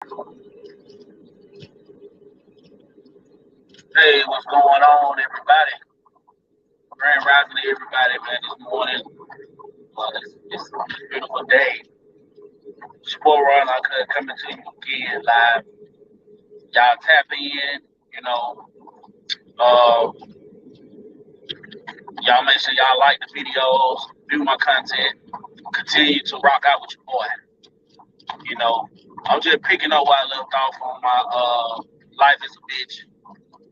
Hey, what's going on, everybody? Grand rising to everybody, man. This morning, it's a beautiful day. Sport run, I could coming to you again live. Y'all tap in, you know. Uh, y'all make sure y'all like the videos, view my content, continue to rock out with your boy. You know, I'm just picking up what I left off on my life is a bitch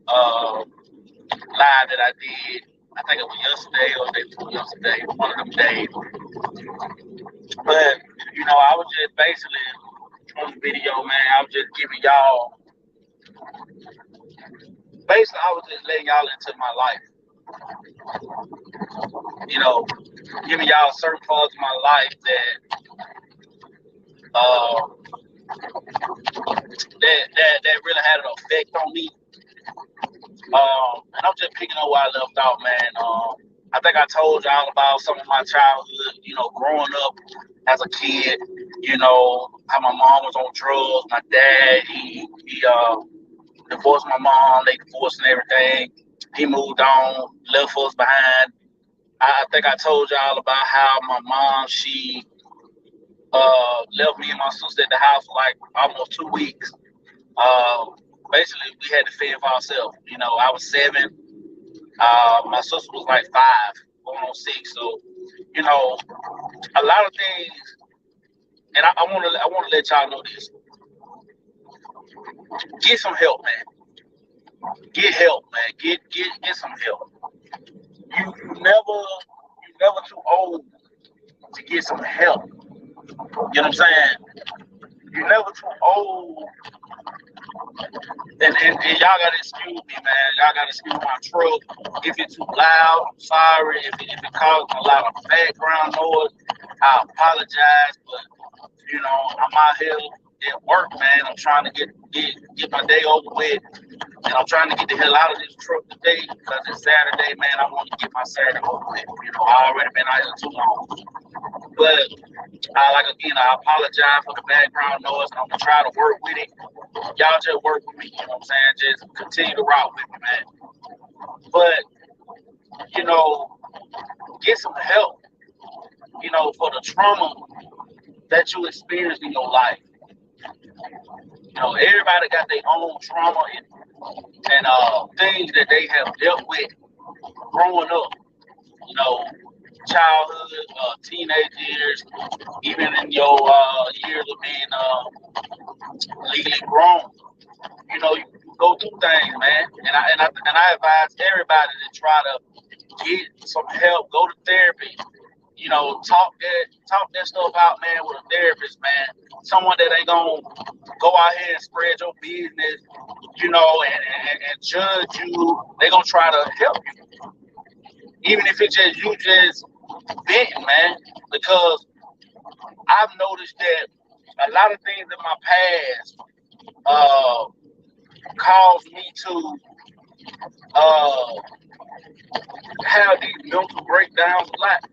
uh live that I did. I think it was yesterday or the day before yesterday, one of them days. But I was just basically on the video, man. I was just giving y'all, basically, I was just letting y'all into my life, you know, giving y'all certain parts of my life uh, that really had an effect on me. And I'm just picking up where I left off, man. I think I told y'all about some of my childhood, growing up as a kid, how my mom was on drugs, my dad, he divorced my mom, they divorced and everything. He moved on, left us behind. I think I told y'all about how my mom, she left me and my sister at the house for like almost 2 weeks. Uh, Basically, we had to fend for ourselves. I was 7. My sister was like 5, going on 6. So, you know, a lot of things, and I want to let y'all know this. Get some help, man. Get help, man. Get some help. You never too old to get some help. You know what I'm saying? You're never too old. And y'all gotta excuse me, man. Y'all gotta excuse my truck. If it's too loud, I'm sorry. If it causes a lot of background noise, I apologize. But I'm out here at work, man. I'm trying to get my day over with. And I'm trying to get the hell out of this truck today because it's Saturday, man. I want to get my Saturday over with. I already been out here too long. But I apologize for the background noise. I'm gonna try to work with it. Y'all just work with me. You know what I'm saying? Just continue to rock with me, man. But you know, get some help. For the trauma that you experienced in your life. Everybody got their own trauma and things that they have dealt with growing up. You know, childhood, teenage years, even in your years of being legally grown. You go through things, man. And I advise everybody to try to get some help, go to therapy. Talk that stuff out, man, with a therapist, man. Someone that ain't gonna go out here and spread your business, and judge you. They gonna try to help you, even if it's just you just venting, man. Because I've noticed that a lot of things in my past uh, caused me to uh, have these mental breakdowns a lot,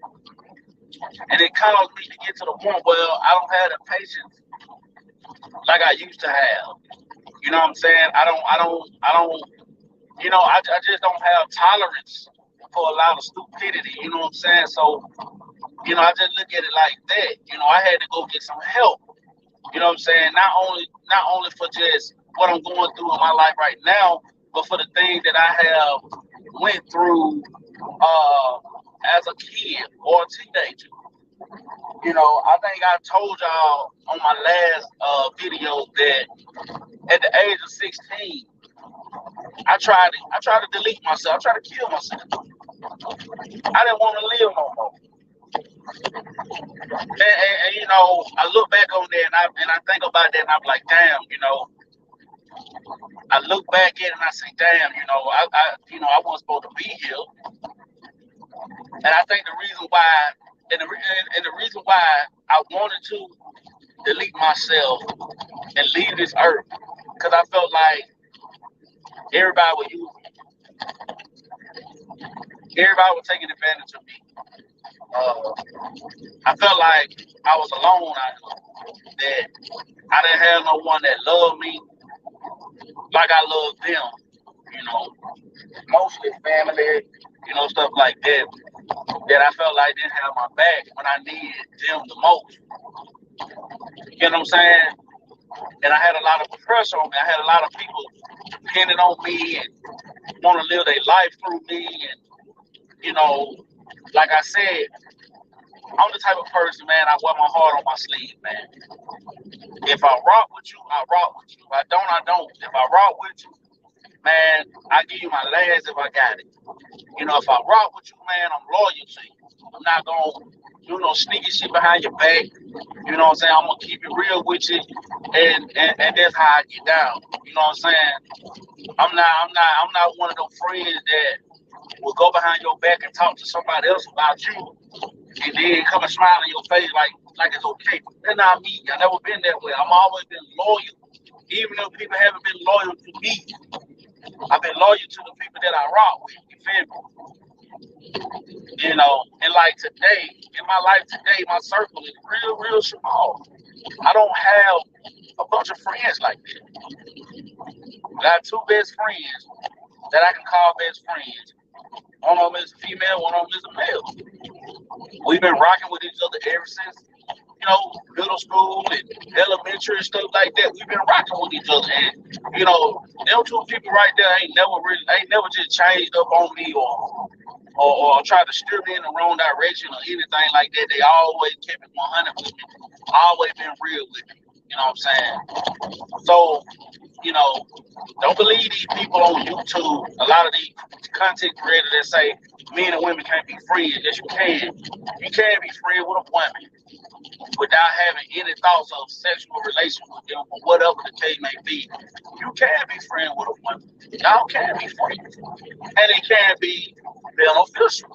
and it caused me to get to the point where I don't have the patience like I used to have. You know what I'm saying? I don't. I just don't have tolerance for a lot of stupidity. You know what I'm saying? So, I just look at it like that. I had to go get some help. You know what I'm saying? Not only for just what I'm going through in my life right now, but for the things that I have went through uh, as a kid or a teenager. I think I told y'all on my last video that at the age of 16, I tried to delete myself. I tried to kill myself. I didn't want to live no more. And I look back on that and I think about that and I'm like, damn, I look back at it and I say, damn, I wasn't supposed to be here. And I think the reason why, and the reason why I wanted to delete myself and leave this earth, because I felt like everybody was using me. Everybody was taking advantage of me. I felt like I was alone out here. that I didn't have no one that loved me like I loved them, you know, mostly family, you know, stuff like that, that I felt like didn't have my back when I needed them the most. You know what I'm saying? And I had a lot of pressure on me. I had a lot of people depending on me and want to live their life through me. And, you know, like I said, I'm the type of person, man, I wear my heart on my sleeve, man. If I rock with you, I rock with you. If I don't, I don't. If I rock with you, man, I give you my last if I got it. You know, if I rock with you, man, I'm loyal to you. I'm not gonna do no sneaky shit behind your back. You know what I'm saying? I'm gonna keep it real with you, and that's how I get down. You know what I'm saying? I'm not one of those friends that will go behind your back and talk to somebody else about you, and then come and smile in your face like it's okay. That's not me. I never been that way. I'm always been loyal, even though people haven't been loyal to me. I've been loyal to the people that I rock with. You feel me? You know, and like today, in my life today, my circle is real, real small. I don't have a bunch of friends like that. I got two best friends that I can call best friends. One of them is a female, one of them is a male. We've been rocking with each other ever since, you know, middle school and elementary and stuff like that. We've been rocking with each other. And, you know, them two people right there ain't never just changed up on me or tried to steer me in the wrong direction or anything like that. They always kept it 100 with me. Always been real with me. You know what I'm saying? So, you know, don't believe these people on YouTube. A lot of these content creators that say men and women can't be friends. Yes, you can. You can be friends with a woman without having any thoughts of sexual relation with them or whatever the case may be. You can be friends with a woman. Y'all can be friends. And it can be beneficial.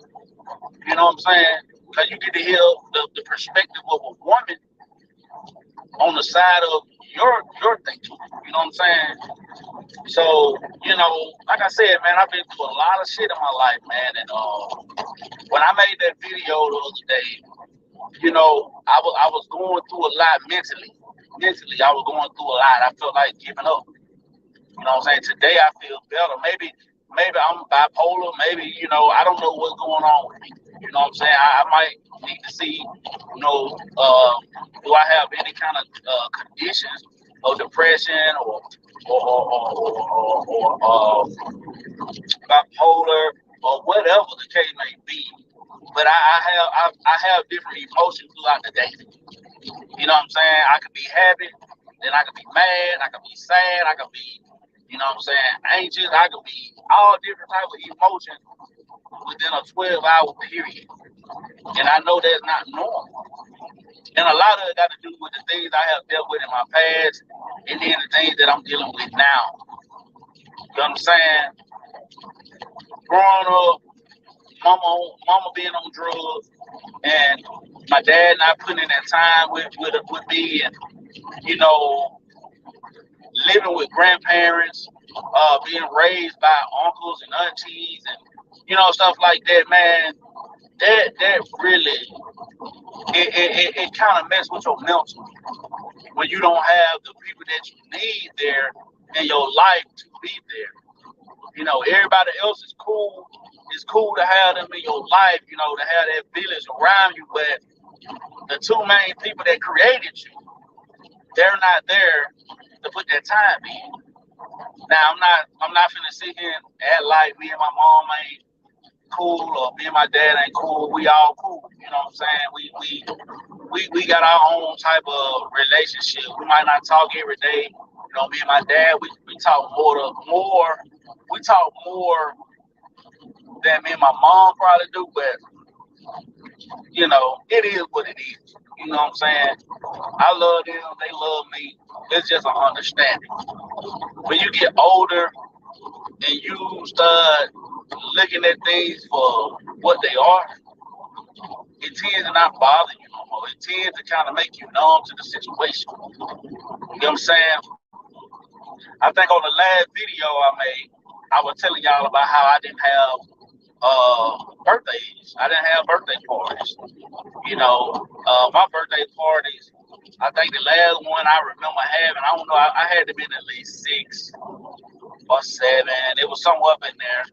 You know what I'm saying? Because you get to hear the perspective of a woman on the side of your thinking. You know what I'm saying? So, you know, like I said, man, I've been through a lot of shit in my life, man. And when I made that video the other day, you know, I was going through a lot mentally. Mentally, I was going through a lot. I felt like giving up. You know what I'm saying? Today I feel better. Maybe I'm bipolar. Maybe, you know, I don't know what's going on with me. You know what I'm saying? I might need to see, you know, do I have any kind of conditions or depression or bipolar or whatever the case may be. But I have different emotions throughout the day. You know what I'm saying? I could be happy, then I could be mad, I could be sad, I could be, you know what I'm saying, anxious, I could be all different types of emotions within a 12-hour period. And I know that's not normal. And a lot of it got to do with the things I have dealt with in my past and then the things that I'm dealing with now. You know what I'm saying? Growing up, mama being on drugs and my dad not putting in that time with me and, you know, living with grandparents, being raised by uncles and aunties and, you know, stuff like that, man, that really, it kind of messes with your mental when you don't have the people that you need there in your life to be there. You know, everybody else is cool. It's cool to have them in your life, you know, to have that village around you, but the two main people that created you, they're not there to put that time in. Now I'm not finna sit here and act like me and my mom ain't cool or me and my dad ain't cool. We all cool. You know what I'm saying? We got our own type of relationship. We might not talk every day. You know, me and my dad, we talk more. We talk more than me and my mom probably do, but you know, it is what it is. You know what I'm saying? I love them, they love me. It's just an understanding. When you get older and you start looking at things for what they are, it tends to not bother you no more. It tends to kind of make you numb to the situation. You know what I'm saying? I think on the last video I made, I was telling y'all about how I didn't have birthdays. I didn't have birthday parties. You know, my birthday parties I think the last one I remember having, I don't know, I had to be at least 6 or 7. It was somewhere up in there.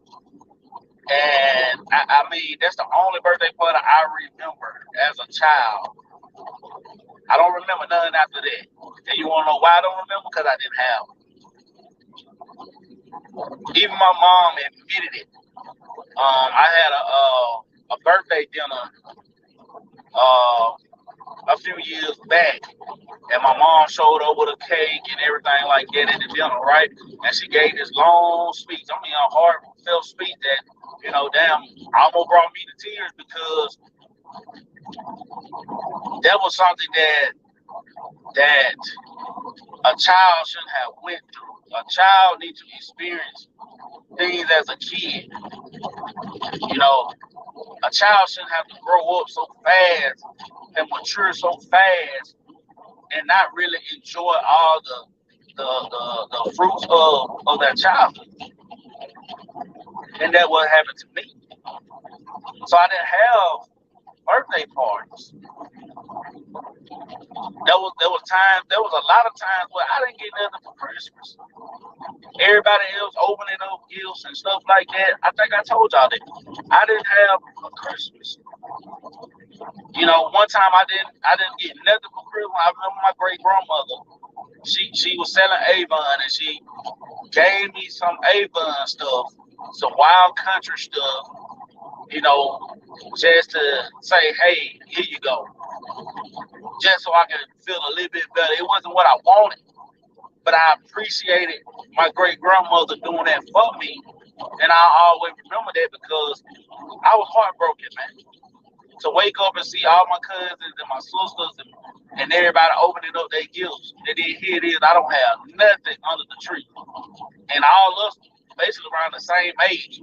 And I mean, that's the only birthday party I remember as a child. I don't remember nothing after that. And you want to know why I don't remember? Because I didn't have them. Even my mom admitted it. I had a birthday dinner a few years back, and my mom showed up with a cake and everything like that at the dinner, right? And she gave this long speech. I mean, a heartfelt speech that, damn, almost brought me to tears because that was something that a child shouldn't have went through. A child needs to experience things as a kid. A child shouldn't have to grow up so fast and mature so fast and not really enjoy all the fruits of that childhood. And that what happened to me. So I didn't have birthday parties. There was a lot of times where I didn't get nothing for Christmas. Everybody else opening up gifts and stuff like that. I think I told y'all that I didn't have a Christmas. One time I didn't get nothing for Christmas. I remember my great grandmother. She was selling Avon and she gave me some Avon stuff, some wild country stuff, just to say, hey, here you go. Just so I could feel a little bit better. It wasn't what I wanted, but I appreciated my great grandmother doing that for me. And I always remember that because I was heartbroken, man. To wake up and see all my cousins and my sisters and everybody opening up their gifts. And then here it is, I don't have nothing under the tree. And all us basically around the same age.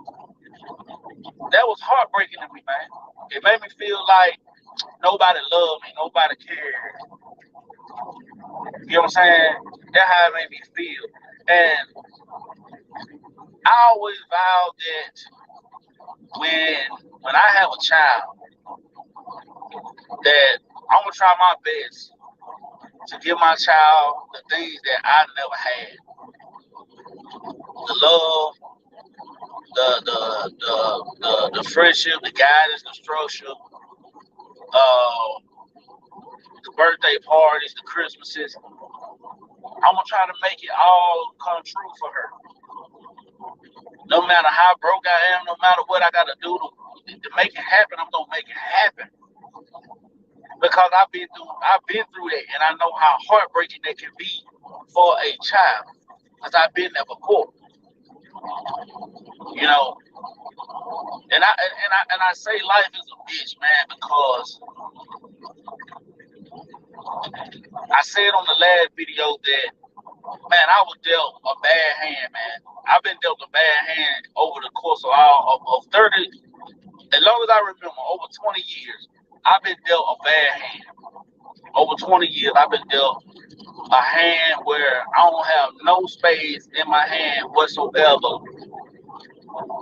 That was heartbreaking to me, man. It made me feel like nobody loved me, nobody cared. You know what I'm saying? That's how it made me feel. And I always vowed that when I have a child, that I'm gonna try my best to give my child the things that I never had. The love, the friendship, the guidance, the structure, the birthday parties, the Christmases. I'm gonna try to make it all come true for her. No matter how broke I am, no matter what I gotta do to make it happen, I'm gonna make it happen. Because I've been through that, and I know how heartbreaking that can be for a child. Because I've been there before. And I say life is a bitch, man, because I said on the last video that, man, I was dealt a bad hand, man. I've been dealt a bad hand over the course of 30, as long as I remember, over 20 years, I've been dealt a bad hand. Over 20 years, I've been dealt a hand where I don't have no space in my hand whatsoever,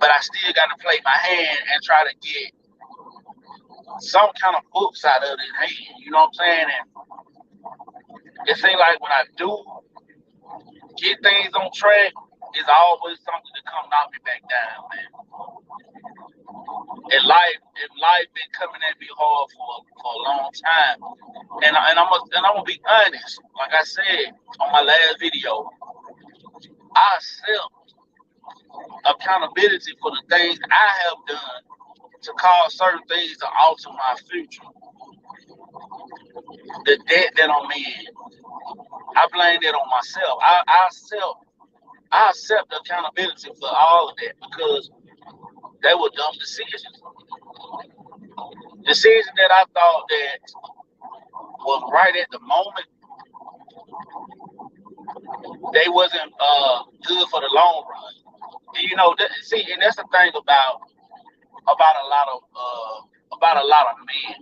but I still got to play my hand and try to get some kind of books out of his hand. You know what I'm saying? And it seems like when I do get things on track, it's always something to come knock me back down, man. And life been coming at me hard for a long time. And I'm gonna be honest. Like I said on my last video, I accept accountability for the things I have done to cause certain things to alter my future. The debt that I'm in, I blame that on myself. I accept the accountability for all of that because they were dumb decisions. Decisions that I thought that was right at the moment, they wasn't good for the long run. And and that's the thing about a lot of men.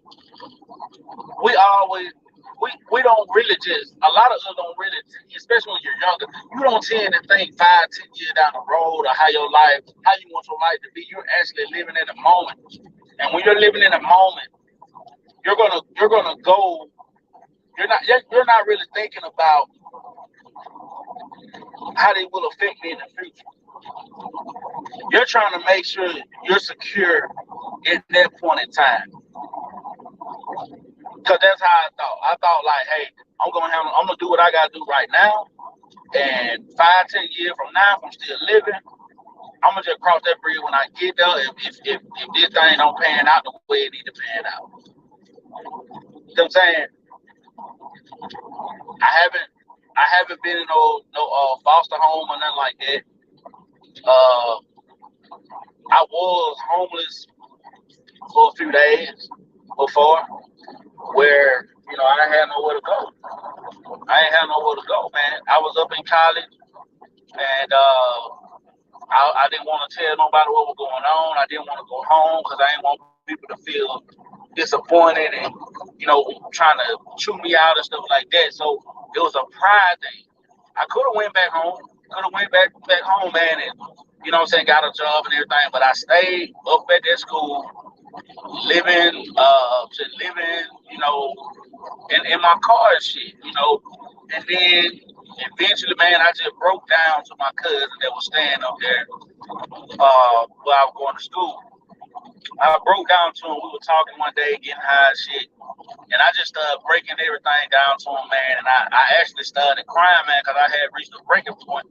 We don't really a lot of us don't really, especially when you're younger, you don't tend to think 5-10 years down the road or how you want your life to be. You're actually living in the moment. And when you're living in the moment, you're gonna go you're not really thinking about how they will affect me in the future. You're trying to make sure you're secure in that point in time. Cause that's how I thought. I thought like, hey, I'm gonna do what I gotta do right now. And 5, 10 years from now, if I'm still living, I'm gonna just cross that bridge when I get there. If this thing don't pan out the way it need to pan out. You know what I'm saying? I haven't I haven't been in no foster home or nothing like that. Uh, I was homeless for a few days before, where I had nowhere to go. I ain't had nowhere to go, man. I was up in college, and I didn't want to tell nobody what was going on. I didn't want to go home because I didn't want people to feel disappointed and trying to chew me out and stuff like that. So it was a pride thing. I could have went back home. Could have went back home, man, and got a job and everything. But I stayed up at that school, just living, in my car and shit, And then eventually, man, I just broke down to my cousin that was staying up there while I was going to school. I broke down to him. We were talking one day, getting high and shit. And I just started breaking everything down to him, man. And I actually started crying, man, because I had reached a breaking point.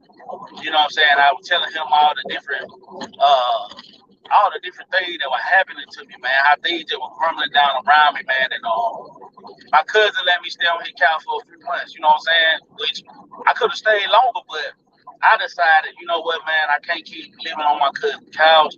You know what I'm saying? I was telling him all the different things that were happening to me, man. How things that were crumbling down around me, man. And my cousin let me stay on his couch for a few months, you know what I'm saying? Which I could have stayed longer, but I decided, you know what, man, I can't keep living on my cousin's couch.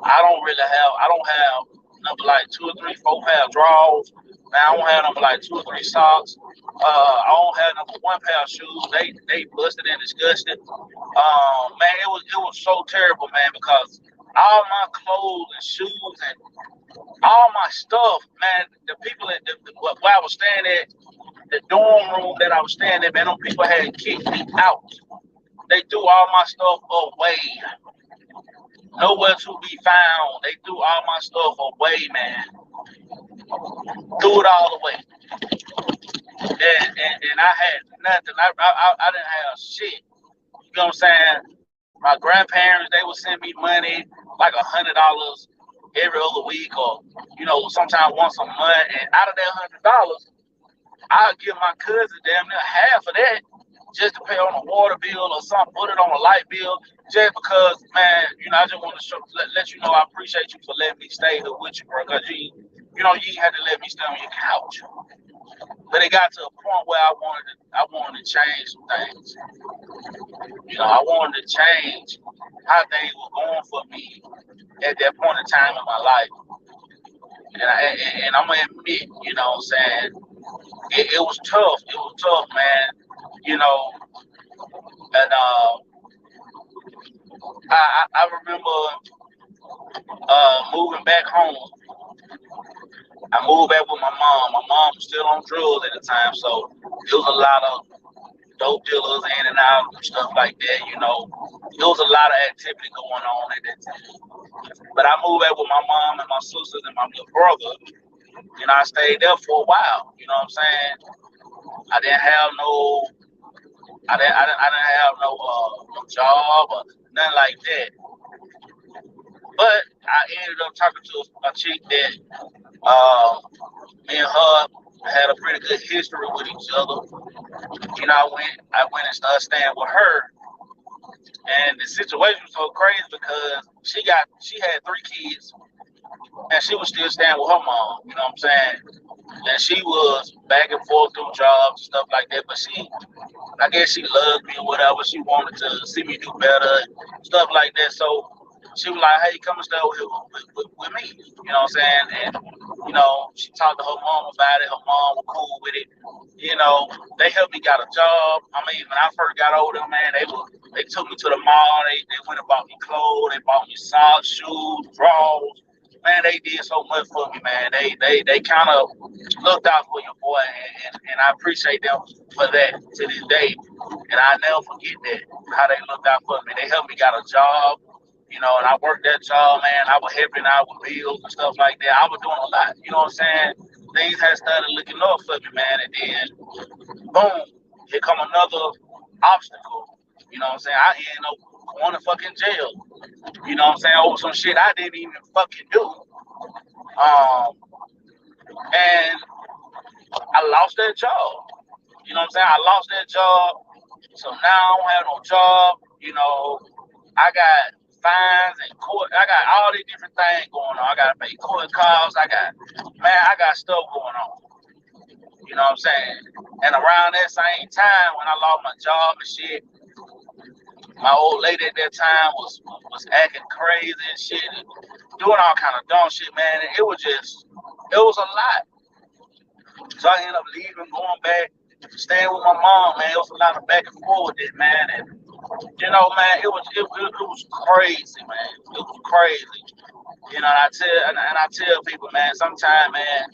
I don't have number like 2 or 3, 4 pair of drawers. Man, I don't have number like 2 or 3 socks. I don't have number 1 pair of shoes. They busted and disgusted. Man, it was so terrible, man, because all my clothes and shoes and all my stuff, man, the people where I was staying at, the dorm room that I was staying at, man, them people had kicked me out. They threw all my stuff away. Nowhere to be found. They threw all my stuff away, man. Threw it all away. And I had nothing. I didn't have shit. You know what I'm saying? My grandparents, they would send me money, like $100 every other week, or sometimes once a month. And out of that $100, I'll give my cousin damn near half of that just to pay on a water bill or something, put it on a light bill, just because, man, I just want to let you know I appreciate you for letting me stay here with you, bro, because you ain't had to let me stay on your couch. But it got to a point where I wanted to change some things. I wanted to change how things were going for me at that point in time in my life. And I'm gonna admit, you know what I'm saying, it was tough. It was tough, man. And I remember moving back home. I moved back with my mom. My mom was still on drugs at the time, so it was a lot of dope dealers in and out and stuff like that. There was a lot of activity going on at that time. But I moved back with my mom and my sisters and my little brother. I stayed there for a while. You know what I'm saying? I didn't have no no job or nothing like that. But I ended up talking to a chick that me and her had a pretty good history with each other. I went and started staying with her. And the situation was so crazy because she had 3 kids and she was still staying with her mom, you know what I'm saying? And she was back and forth through jobs and stuff like that. But I guess she loved me or whatever. She wanted to see me do better and stuff like that. So she was like, hey, come and stay with me. You know what I'm saying? And, she talked to her mom about it. Her mom was cool with it. They helped me got a job. I mean, when I first got over there, man, they took me to the mall. They went and bought me clothes. They bought me socks, shoes, drawers. Man, they did so much for me, man. They kind of looked out for your boy, and I appreciate them for that to this day. And I never forget that, how they looked out for me. They helped me got a job, and I worked that job, man. I was helping out with bills and stuff like that. I was doing a lot, you know what I'm saying? things had started looking up for me, man, and then boom, here come another obstacle. You know what I'm saying? I end up going to fucking jail. You know what I'm saying? Over some shit I didn't even fucking do. And I lost that job. You know what I'm saying? I lost that job. So now I don't have no job. You know, I got fines and court. I got all these different things going on. I got to pay court costs. I got stuff going on. You know what I'm saying? And around that same time when I lost my job and shit, my old lady at that time was acting crazy and shit and doing all kind of dumb shit, man. And it was a lot. So I ended up leaving, going back, staying with my mom, man. It was a lot of back and forth with it, man. And you know, man, it was crazy, man. It was crazy. You know, and I tell people, man, sometimes, man,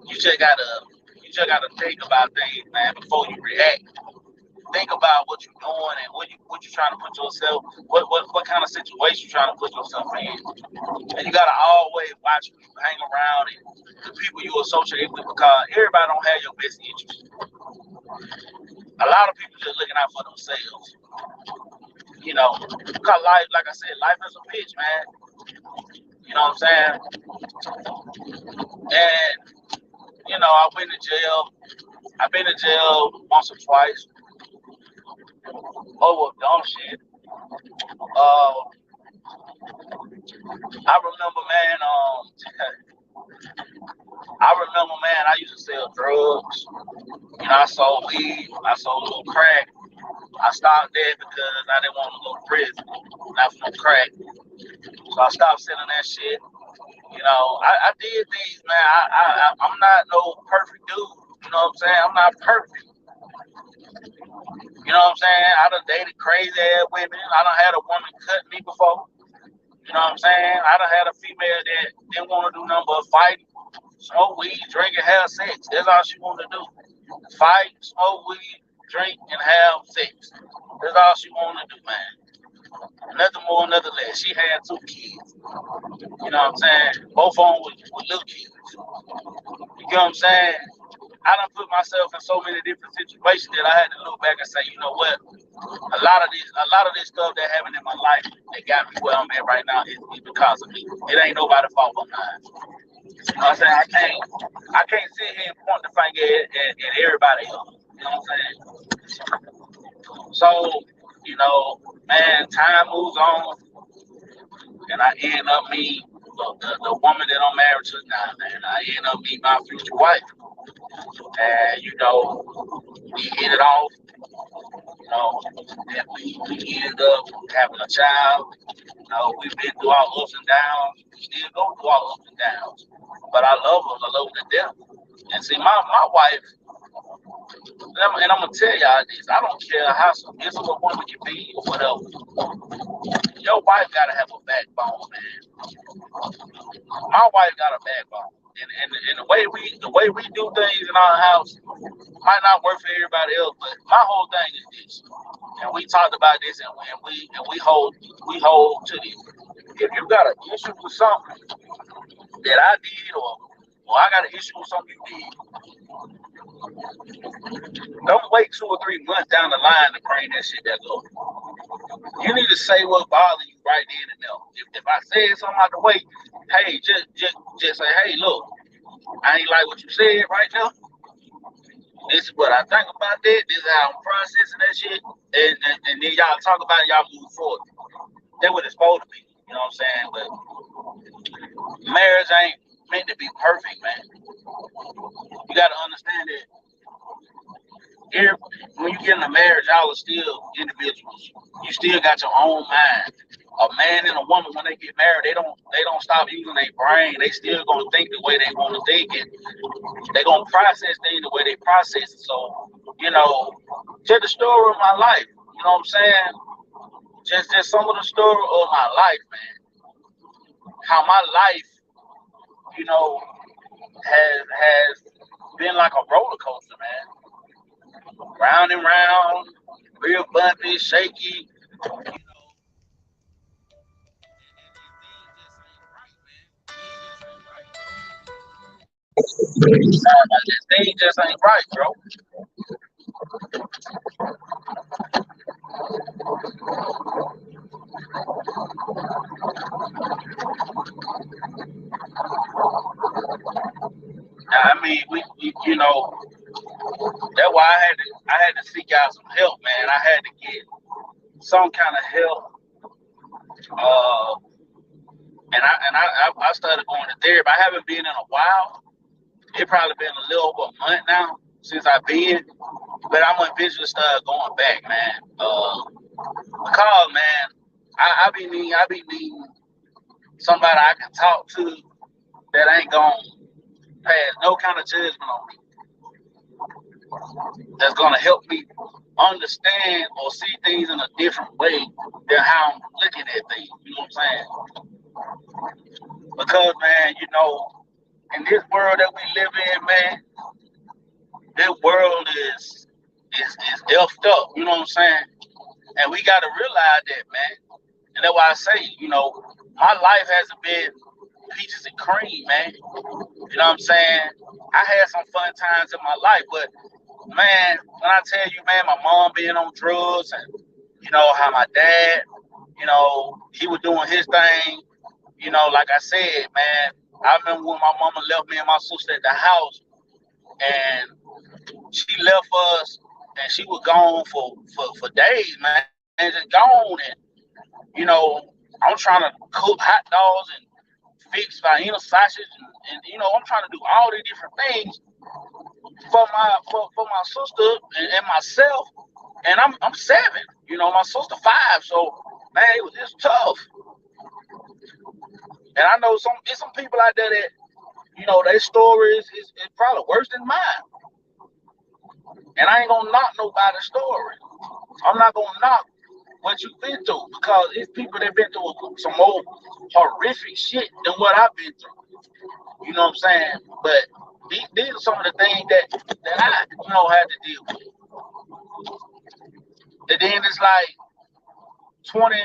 you just gotta think about things, man, before you react. Think about what you're doing and what you're trying to put yourself, what kind of situation you're trying to put yourself in. And you gotta always watch who you hang around and the people you associate with, because everybody don't have your best interest. A lot of people just looking out for themselves. You know, because life, like I said, life is a bitch, man. You know what I'm saying? And you know, I went to jail. I've been to jail once or twice over dumb shit. Uh, I remember, man. I remember, man. I used to sell drugs. You know, I sold weed. I sold a little crack. I stopped there because I didn't want to go to prison, not for no crack. So I stopped selling that shit. You know, I did things, man. I'm not no perfect dude. You know what I'm saying? I'm not perfect. You know what I'm saying? I done dated crazy ass women. I done had a woman cut me before. You know what I'm saying? I done had a female that didn't want to do nothing but fight, smoke weed, drink, and have sex. That's all she wanted to do. Fight, smoke weed, drink, and have sex. That's all she wanted to do, man. Nothing more, nothing less. She had 2 kids. You know what I'm saying? Both of them with little kids. You get what I'm saying? I done put myself in so many different situations that I had to look back and say, you know what? A lot of this stuff that happened in my life that got me where I'm at right now is because of me. It ain't nobody's fault but mine. You know what I'm saying? I can't sit here and point the finger at everybody else. You know what I'm saying? So, you know, man, time moves on, and I end up meeting the woman that I'm married to now, man. I end up meeting my future wife, and you know, we hit it off. You know, and we ended up having a child. You know, we've been through our ups and downs. We still go through our ups and downs, but I love her. I love her to death. And see, my wife, and I'm gonna tell y'all this. I don't care how submissive a woman can be or whatever. Your wife gotta have a backbone, man. My wife got a backbone, and the way we do things in our house might not work for everybody else, but my whole thing is this, and we talked about this, and we hold to this. If you got an issue with something that I did, or I got an issue with something you did, don't wait 2 or 3 months down the line to bring that shit back up. You need to say what bothers you right then and there. If I said something out the way, hey, just say, hey, look, I ain't like what you said right now. This is what I think about that. This is how I'm processing that shit. And then y'all talk about it, y'all move forward. That's what it's supposed to be. You know what I'm saying? But marriage ain't meant to be perfect, man. You got to understand that when you get in a marriage, y'all are still individuals. You still got your own mind. A man and a woman, when they get married, they don't stop using their brain. They still gonna think the way they want to think, and they gonna process things the way they process it. So, you know, just the story of my life. You know what I'm saying? Just some of the story of my life, man. How my life, you know, has been like a roller coaster, man. Round and round, real bumpy, shaky. You know, and things just ain't right, man. Things just ain't right, bro. This thing just ain't right, bro. I mean, we that's why I had to seek out some help, man. I had to get some kind of help. Uh, and I started going to therapy. I haven't been in a while. It probably been a little over a month now since I've been, but I'm gonna eventually start going back, man. Because man, I be needing somebody I can talk to that ain't gonna pass no kind of judgment on me. That's gonna help me understand or see things in a different way than how I'm looking at things. You know what I'm saying? Because man, in this world that we live in, man, this world is effed up. You know what I'm saying? And we gotta realize that, man. And that's why I say, my life hasn't been peaches and cream, man. You know what I'm saying? I had some fun times in my life, but man, when I tell you, man, my mom being on drugs and how my dad, he was doing his thing, like I said, man, I remember when my mama left me and my sister at the house and she left us and she was gone for days, man, just gone. And, I'm trying to cook hot dogs and fix Vienna sausage and I'm trying to do all these different things for my sister and myself. And I'm 7, my sister 5. So man, it's tough. And I know there's some people out there that, their story is probably worse than mine. And I ain't gonna knock nobody's story. I'm not gonna knock what you've been through because it's people that been through some more horrific shit than what I've been through. You know what I'm saying? But these are some of the things that I, had to deal with. And then it's like 20.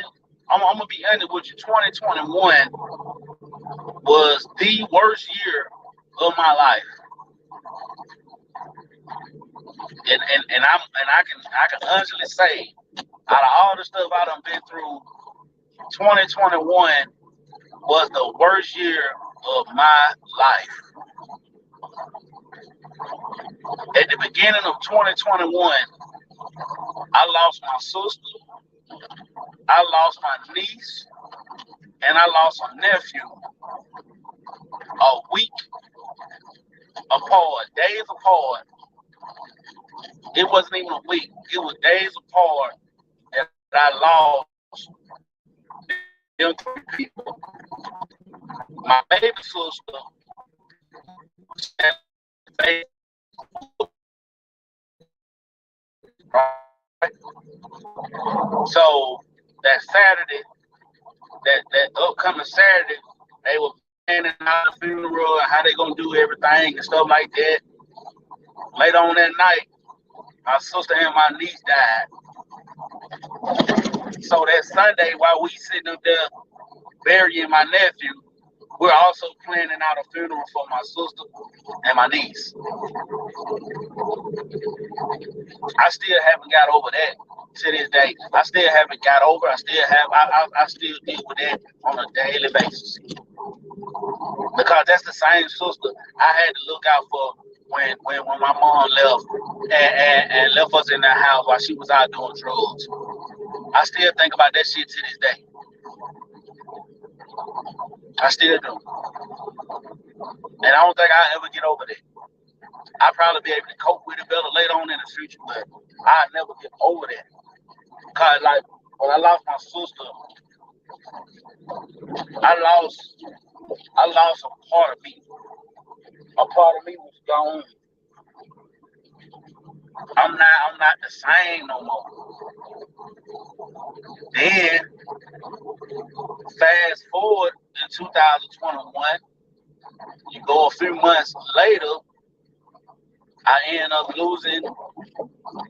I'm gonna be honest with you. 2021 was the worst year of my life, and I can honestly say, out of all the stuff I done been through, 2021 was the worst year of my life. At the beginning of 2021, I lost my sister, I lost my niece, and I lost my nephew a week apart, days apart. It wasn't even a week. It was days apart that I lost them 3 people. My baby sister, right? So that Saturday, that upcoming Saturday, they were planning out the funeral and how they gonna do everything and stuff like that. Later on that night, my sister and my niece died. So that Sunday, while we sitting up there burying my nephew, we're also planning out a funeral for my sister and my niece. I still haven't got over that to this day. I still haven't got over. I still deal with that on a daily basis because that's the same sister I had to look out for when my mom left and left us in that house while she was out doing drugs. I still think about that shit to this day. I still do. And I don't think I'll ever get over that. I'll probably be able to cope with it better later on in the future, but I'll never get over that. Cause like when I lost my sister, I lost I lost a part of me. A part of me was gone. I'm not the same no more. Then fast forward in 2021, you go a few months later, I end up losing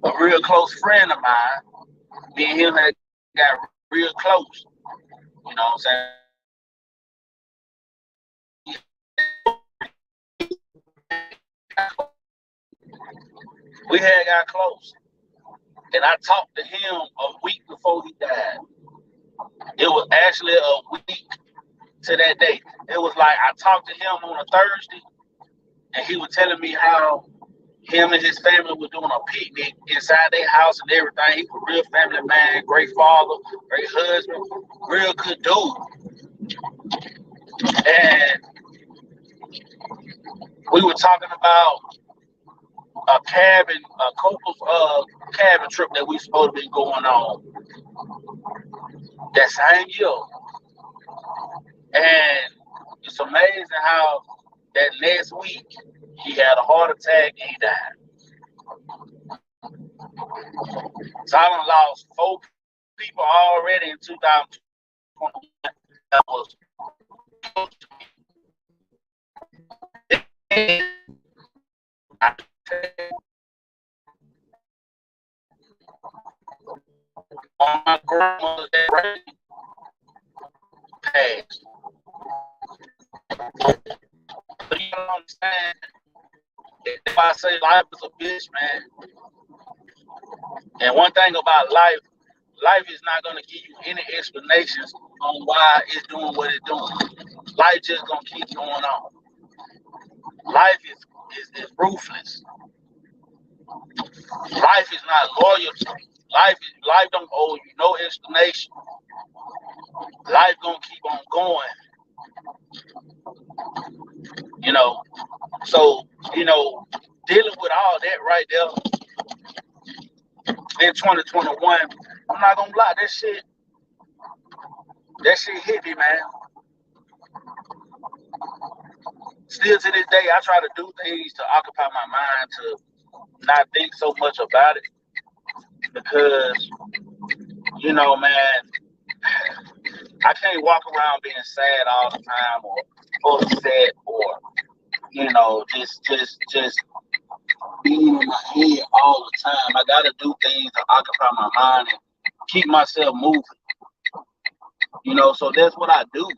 a real close friend of mine. Me and him had got real close. You know what I'm saying? We had got close. And I talked to him a week before he died. It was actually a week to that day. It was like I talked to him on a Thursday, and he was telling me how him and his family were doing a picnic inside their house and everything. He was a real family man, great father, great husband, real good dude. And we were talking about a cabin, a couple's cabin trip that we supposed to be going on that same year. And it's amazing how that next week he had a heart attack and he died. So I done lost 4 people already in 2021 that was close to me. On my grandmother's day passed. But you don't understand, if I say life is a bitch, man, and one thing about life is not gonna give you any explanations on why it's doing what it's doing. Life just gonna keep going on. Life is ruthless. Life is not loyalty. Life don't owe you no explanation. Life gonna keep on going. You know, so dealing with all that right there in 2021, I'm not gonna lie, that shit hit me, man. Still to this day, I try to do things to occupy my mind to not think so much about it because, man, I can't walk around being sad all the time or upset or, just being in my head all the time. I gotta do things to occupy my mind and keep myself moving. So that's what I do.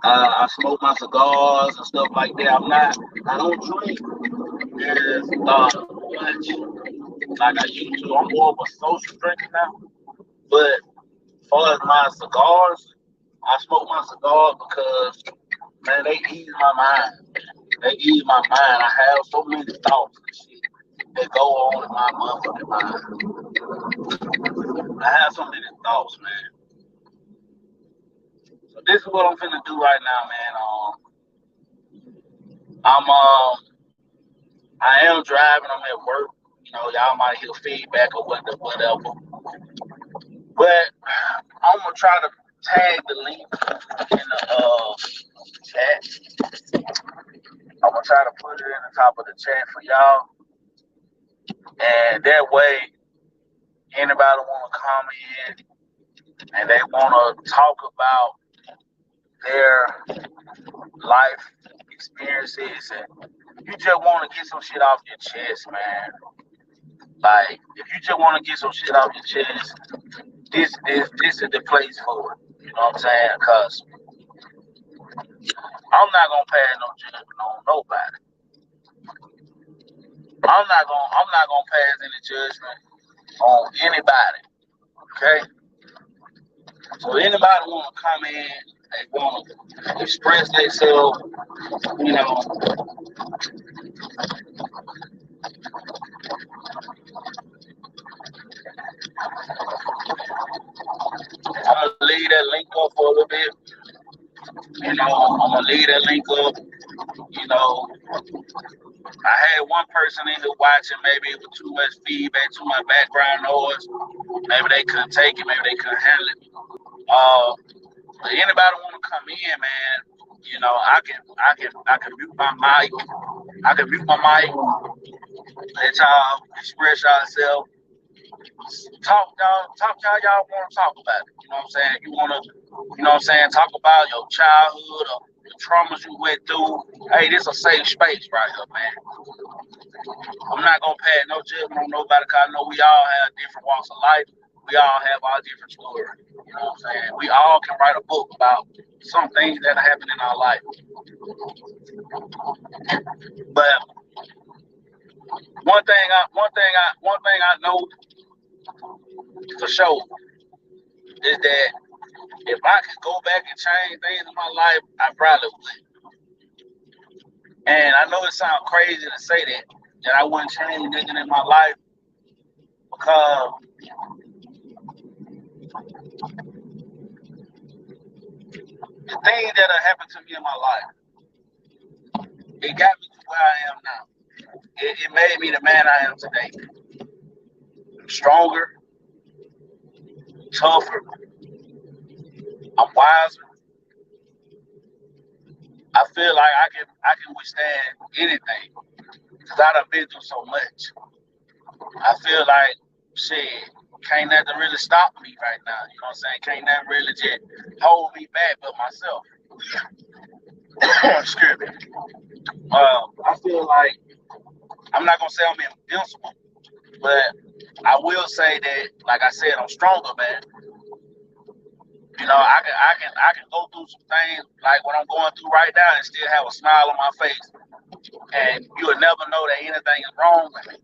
I smoke my cigars and stuff like that. I don't drink as much like I used to. I'm more of a social drinker now. But as far as my cigars, I smoke my cigars because, man, they ease my mind. They ease my mind. I have so many thoughts and shit that go on in my motherfucking mind. I have so many thoughts, man. So this is what I'm finna do right now, man. I am driving. I'm at work. Y'all might hear feedback or whatever. But I'm gonna try to tag the link in the chat. I'm gonna try to put it in the top of the chat for y'all, and that way, anybody wanna come in and they wanna talk about their life experiences, and you just wanna get some shit off your chest, man. Like, if you just wanna get some shit off your chest, this is the place for it. You know what I'm saying? Because I'm not gonna pass no judgment on nobody. I'm not gonna pass any judgment on anybody. Okay? So anybody wanna come in, they wanna express themselves, I'm gonna leave that link up for a little bit. I'm gonna leave that link up. I had one person in here watching. Maybe it was too much feedback, too much background noise. Maybe they couldn't take it. Maybe they couldn't handle it. But anybody want to come in, man? I can mute my mic. I can mute my mic. Let y'all express yourself. Talk y'all want to talk about it. You know what I'm saying? You want to, talk about your childhood or the traumas you went through. Hey, this is a safe space right here, man. I'm not gonna pass no judgment on nobody because I know we all have different walks of life. We all have our different story. You know what I'm saying? We all can write a book about some things that happen in our life. But one thing I know for sure is that if I could go back and change things in my life, I probably would. And I know it sounds crazy to say that I wouldn't change anything in my life because the things that have happened to me in my life, it got me to where I am now. It made me the man I am today. I'm stronger, tougher, I'm wiser. I feel like I can withstand anything because I done been through so much. I feel like shit, can't nothing really stop me right now. You know what I'm saying? Can't nothing really just hold me back but myself. Excuse me. I feel like I'm not gonna say I'm invincible, but I will say that, like I said, I'm stronger, man. You know, I can go through some things like what I'm going through right now and still have a smile on my face, and you would never know that anything is wrong with me.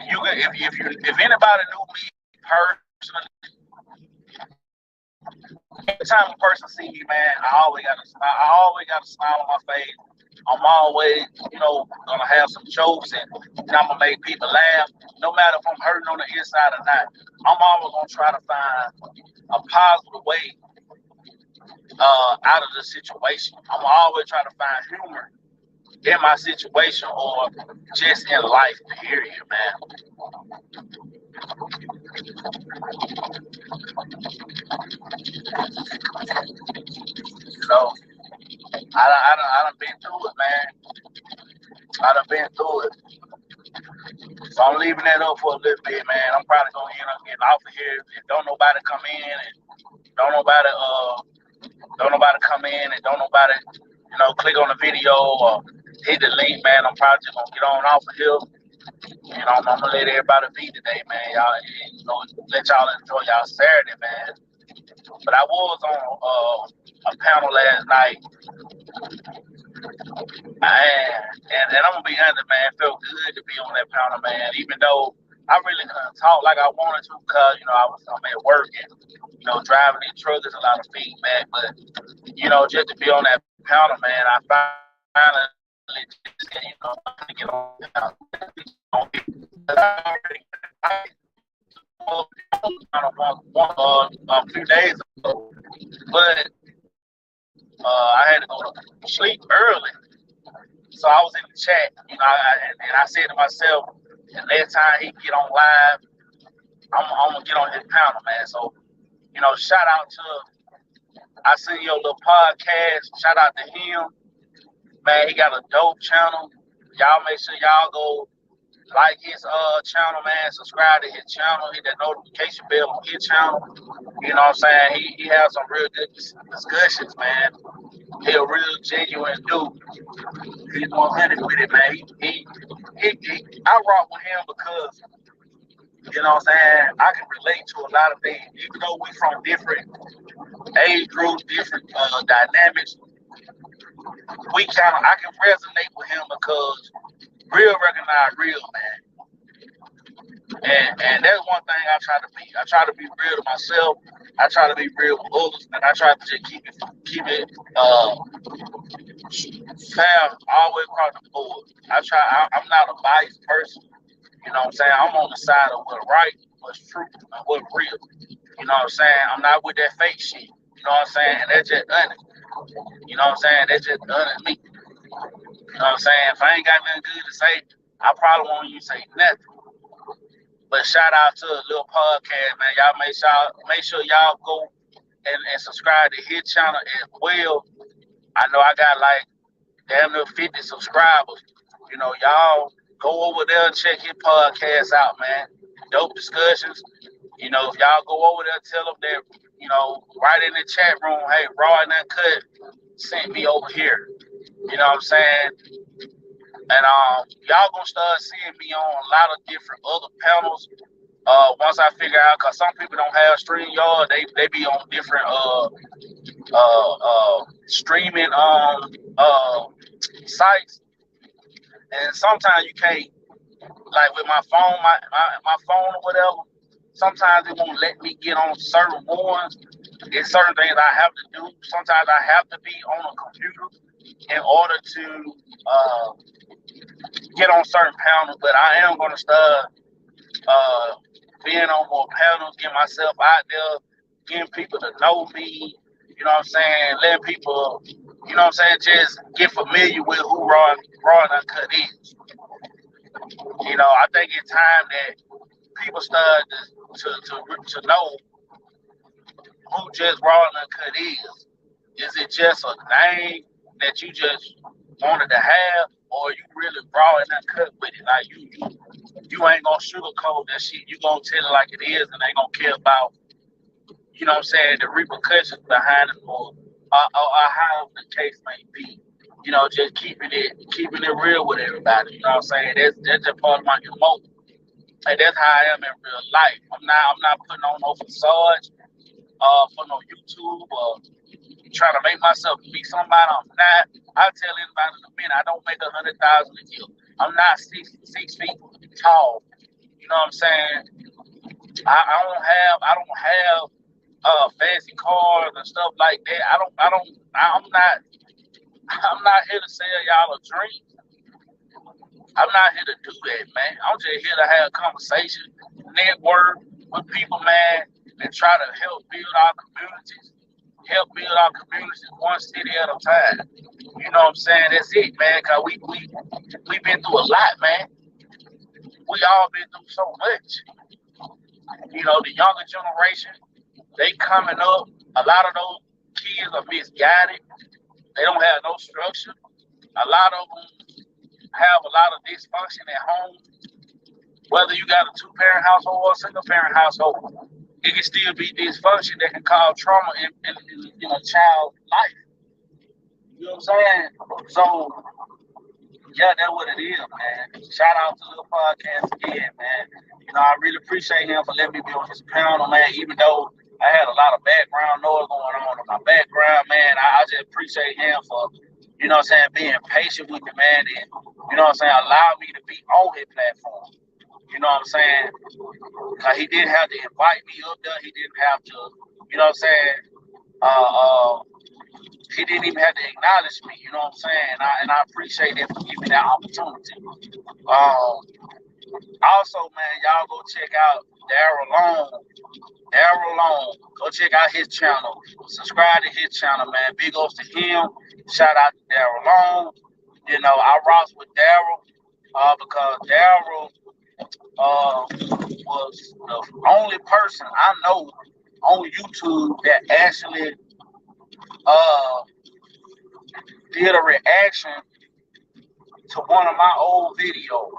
You can, if anybody knew me personally, every time a person see me, man, I always got a smile. I always got a smile on my face. I'm always, gonna have some jokes and I'm gonna make people laugh. No matter if I'm hurting on the inside or not, I'm always gonna try to find a positive way out of the situation. I'm always trying to find humor in my situation or just in life, period, man. So I done been through it, man. I done been through it. So I'm leaving that up for a little bit, man. I'm probably gonna end up getting off of here. If don't nobody come in and don't nobody come in and don't nobody, click on the video or hit the link, man. I'm probably just gonna get on off of here. I'm gonna let everybody be today, man. Y'all, let y'all enjoy y'all Saturday, man. But I was on a panel last night, and I'm gonna be honest, man. It felt good to be on that panel, man. Even though I really couldn't talk like I wanted to, because I'm at work and driving these trucks is a lot of feedback. But just to be on that panel, man, I finally just get on the panel. A few days ago, but I had to go to sleep early. So I was in the chat, and I said to myself, the next time he get on live, I'm gonna get on his panel, man. So, shout out to I seen your little podcast. Shout out to him, man. He got a dope channel. Y'all make sure y'all go like his channel, man. Subscribe to his channel. Hit that notification bell on his channel. You know what I'm saying? He has some real good discussions, man. He a real genuine dude. He's 100 with it, man. I rock with him because, what I'm saying, I can relate to a lot of things. Even though we from different age groups, different dynamics, I can resonate with him because real recognize real, man. And that's one thing I try to be. I try to be real to myself. I try to be real with others, and I try to just keep it fair all the way across the board. I'm not a biased person. You know what I'm saying? I'm on the side of what's right, what's true, and what's real. You know what I'm saying? I'm not with that fake shit. You know what I'm saying? And that's just honest. You know what I'm saying? That's just honest me. You know what I'm saying? If I ain't got nothing good to say, I probably won't even say nothing. But shout out to a little podcast, man. Y'all make sure y'all go and subscribe to his channel as well. I know I got like damn near 50 subscribers. Y'all go over there and check his podcast out, man. Dope discussions. If y'all go over there, tell them that, right in the chat room, hey, Raw and Uncut sent me over here. You know what I'm saying? And y'all gonna start seeing me on a lot of different other panels Once I figure out, cause some people don't have StreamYard, they be on different streaming sites, and sometimes you can't, like with my phone, my phone or whatever. Sometimes it won't let me get on certain ones. It's certain things I have to do. Sometimes I have to be on a computer in order to uh, get on certain panels. But I am gonna start uh, being on more panels, get myself out there, getting people to know me. You know what I'm saying? Letting people, you know what I'm saying, just get familiar with who Raw and Uncut is. You know, I think it's time that people start to know who just Raw and Uncut is. Is it just a name that you just wanted to have, or you really raw and uncut with it? Like you ain't gonna sugarcoat that shit. You gonna tell it like it is, and they gonna care about, you know what I'm saying, the repercussions behind it, or how the case may be. You know, just keeping it real with everybody. You know what I'm saying? That's just part of my MO. And that's how I am in real life. I'm not putting on no facade for no YouTube or trying to make myself be somebody I'm not. I tell anybody in a minute, I don't make 100,000 a year. I'm not six feet tall. You know what I'm saying? I don't have fancy cars and stuff like that. I'm not here to sell y'all a dream. I'm not here to do that, man. I'm just here to have a conversation, network with people, man, and try to help build our communities one city at a time. You know what I'm saying? That's it, man. Cause we been through a lot, man. We all been through so much. You know, the younger generation, they coming up. A lot of those kids are misguided. They don't have no structure. A lot of them have a lot of dysfunction at home. Whether you got a two-parent household or a single-parent household, it can still be dysfunction that can cause trauma in a child's life. You know what I'm saying? So, yeah, that's what it is, man. Shout out to the podcast again, man. You know, I really appreciate him for letting me be on his panel, man. Even though I had a lot of background noise going on in my background, man, I just appreciate him for, you know what I'm saying, being patient with me, man, and, you know what I'm saying, allow me to be on his platform. You know what I'm saying? Cause he didn't have to invite me up there. He didn't have to, you know what I'm saying? Uh, uh, he didn't even have to acknowledge me. You know what I'm saying? And I appreciate that for giving me that opportunity. Also, man, y'all go check out Daryl Long. Daryl Long. Go check out his channel. Subscribe to his channel, man. Big ups to him. Shout out to Daryl Long. You know, I rock with Daryl because Daryl was the only person I know on YouTube that actually uh, did a reaction to one of my old videos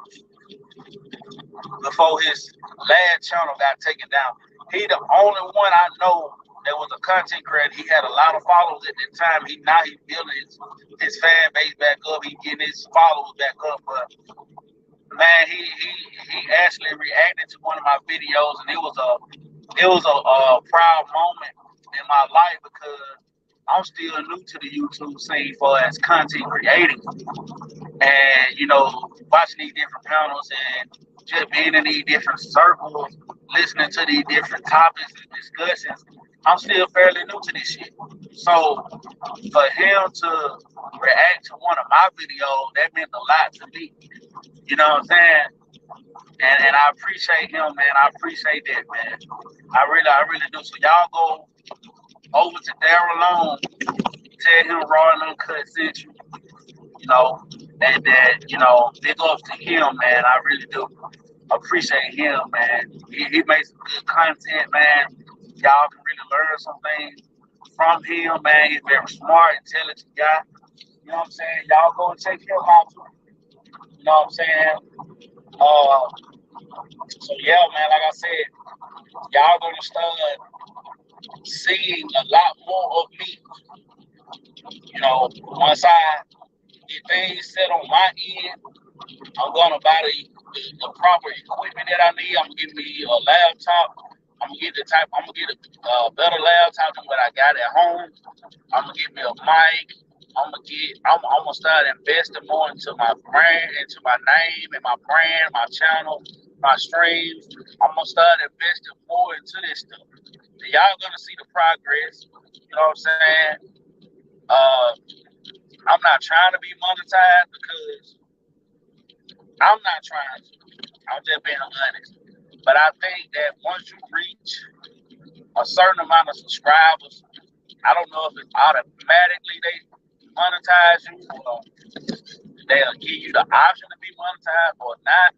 before his last channel got taken down. He the only one I know that was a content creator. He had a lot of followers at that time. Now he's building his fan base back up. He getting his followers back up. But man, he actually reacted to one of my videos, and it was a proud moment in my life because I'm still new to the YouTube scene for as content creating, and you know, watching these different panels and just being in these different circles, listening to these different topics and discussions. I'm still fairly new to this shit. So for him to react to one of my videos, that meant a lot to me. You know what I'm saying? And I appreciate him, man. I appreciate that, man. I really do. So y'all go over to Daryl Long, tell him Raw and Uncut sent you, you know, and that, you know, big ups to him, man. I really do appreciate him, man. He makes some good content, man. Y'all can really learn some things from him, man. He's very smart, intelligent guy. You know what I'm saying? Y'all go and check him out too. You know what I'm saying? So yeah, man, like I said, y'all gonna start seeing a lot more of me. You know, once I get things set on my end, I'm gonna buy the proper equipment that I need. I'm gonna get me a laptop. I'm gonna get a better laptop than what I got at home. I'm gonna get me a mic. I'm gonna start investing more into my brand, into my name and my brand, my channel, my streams. I'm gonna start investing more into this stuff. And y'all gonna see the progress. You know what I'm saying? Uh, I'm not trying to be monetized because I'm not trying to. I'm just being honest. But I think that once you reach a certain amount of subscribers, I don't know if it's automatically they monetize you or they'll give you the option to be monetized or not.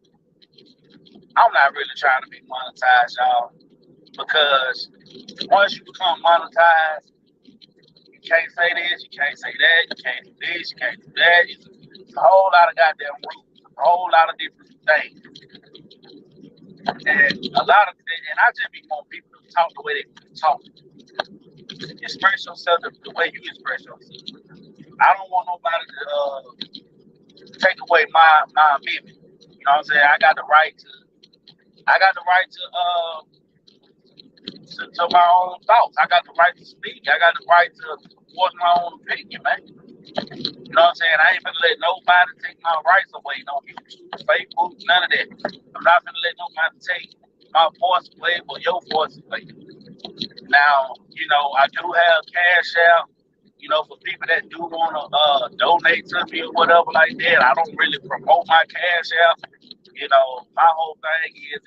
I'm not really trying to be monetized, y'all, because once you become monetized, you can't say this, you can't say that, you can't do this, you can't do that. It's a whole lot of goddamn rules, a whole lot of different things. And I just be want people to talk the way they talk. Express yourself the way you express yourself. I don't want nobody to take away my amendment. You know what I'm saying? I got the right to my own thoughts. I got the right to speak. I got the right to voice my own opinion, man. You know what I'm saying? I ain't gonna let nobody take my rights away. No YouTube, Facebook, none of that. I'm not gonna let nobody take my voice away or your voice away. Now, I do have cash out, for people that do want to donate to me or whatever like that. I don't really promote my cash out. My whole thing is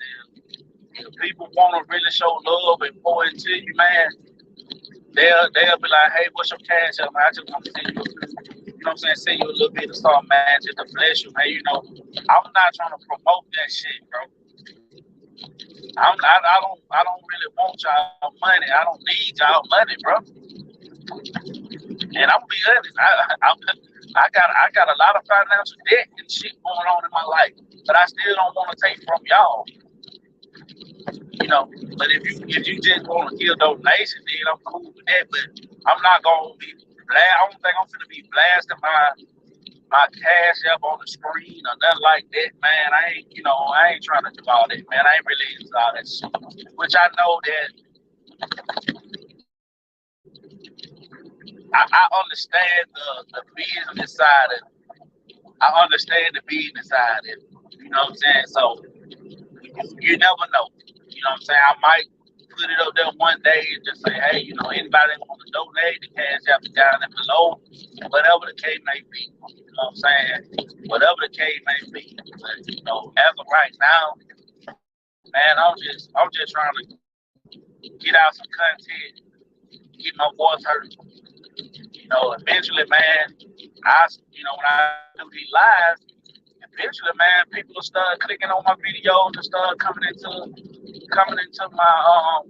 if people want to really show love and pour into you, man, they'll be like, hey, what's your cash out, man? I just want to send you, send you a little bit of something, man, just to bless you, man. I'm not trying to promote that shit, bro. I don't really want y'all money. I don't need y'all money, bro. And I'm gonna be honest, I got a lot of financial debt and shit going on in my life, but I still don't want to take from y'all. But if you just want to give donations, then I'm cool with that. But I'm not gonna be I don't think I'm gonna be blasting my cash up on the screen or nothing like that, man. I ain't trying to do all that, man. I ain't really into all that shit. Which I know that I understand the business side of it. I understand the business side of it. You know what I'm saying? So you never know. You know what I'm saying? I might put it up there one day and just say, hey, anybody want to donate, the cash app is down there below, whatever the case may be. You know what I'm saying? Whatever the case may be. But, as of right now, man, I'm just trying to get out some content, get my voice heard. Eventually, man, when I do these lives, eventually, man, people will start clicking on my videos and start coming into my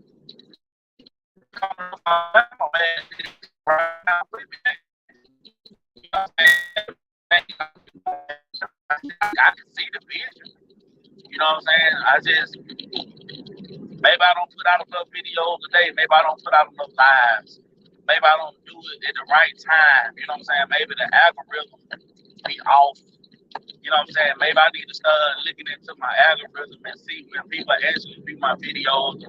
platform, man. Right now, I can see the vision. You know what I'm saying? Maybe I don't put out enough videos today. Maybe I don't put out enough lives. Maybe I don't do it at the right time. You know what I'm saying? Maybe the algorithm be off. You know what I'm saying? Maybe I need to start looking into my algorithm and see when people actually view my videos.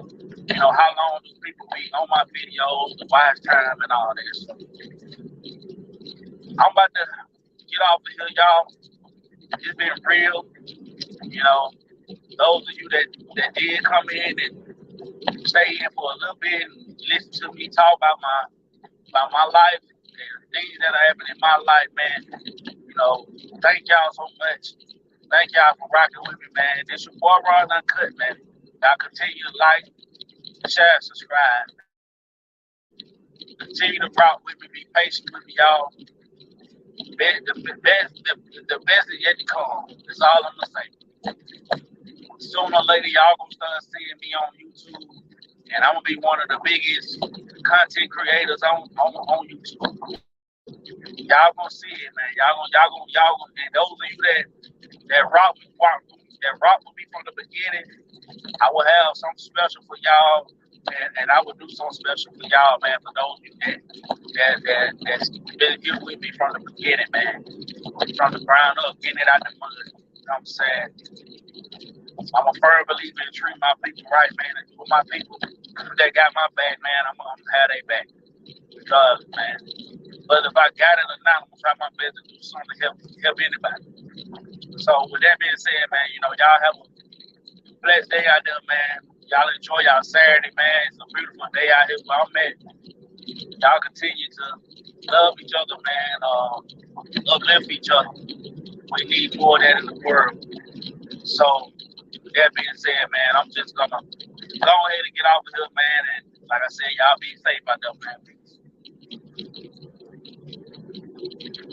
How long do people be on my videos, the watch time, and all this. I'm about to get off of here, y'all. It's been real. Those of you that did come in and stay in for a little bit and listen to me talk about my life and things that are happening in my life, man. Thank y'all so much. Thank y'all for rocking with me, man. This your boy Ron Uncut, man. Y'all continue to like, share, subscribe. Continue to rock with me. Be patient with me, y'all. The best is yet to come. That's all I'm gonna say. Sooner or later, y'all gonna start seeing me on YouTube, and I'm gonna be one of the biggest content creators on YouTube. Y'all gonna see it, man. Y'all gonna, and those of you that rock with me from the beginning, I will have something special for y'all, and I will do something special for y'all, man. For those of you that's been here with me from the beginning, man, from the ground up, getting it out the mud. know what I'm saying? I'm a firm believer in treating my people right, man. And for my people that got my back, man, I'm gonna have their back. Because, man, but if I got it or not, I'm gonna try my best to do something to help anybody. So with that being said, man, you know, y'all have a blessed day out there, man. Y'all enjoy y'all Saturday, man. It's a beautiful day out here where I'm at. Y'all continue to love each other, man. Uplift each other. We need more of that in the world. So with that being said, man, I'm just gonna go ahead and get off of here, man. And like I said, y'all be safe out there, man.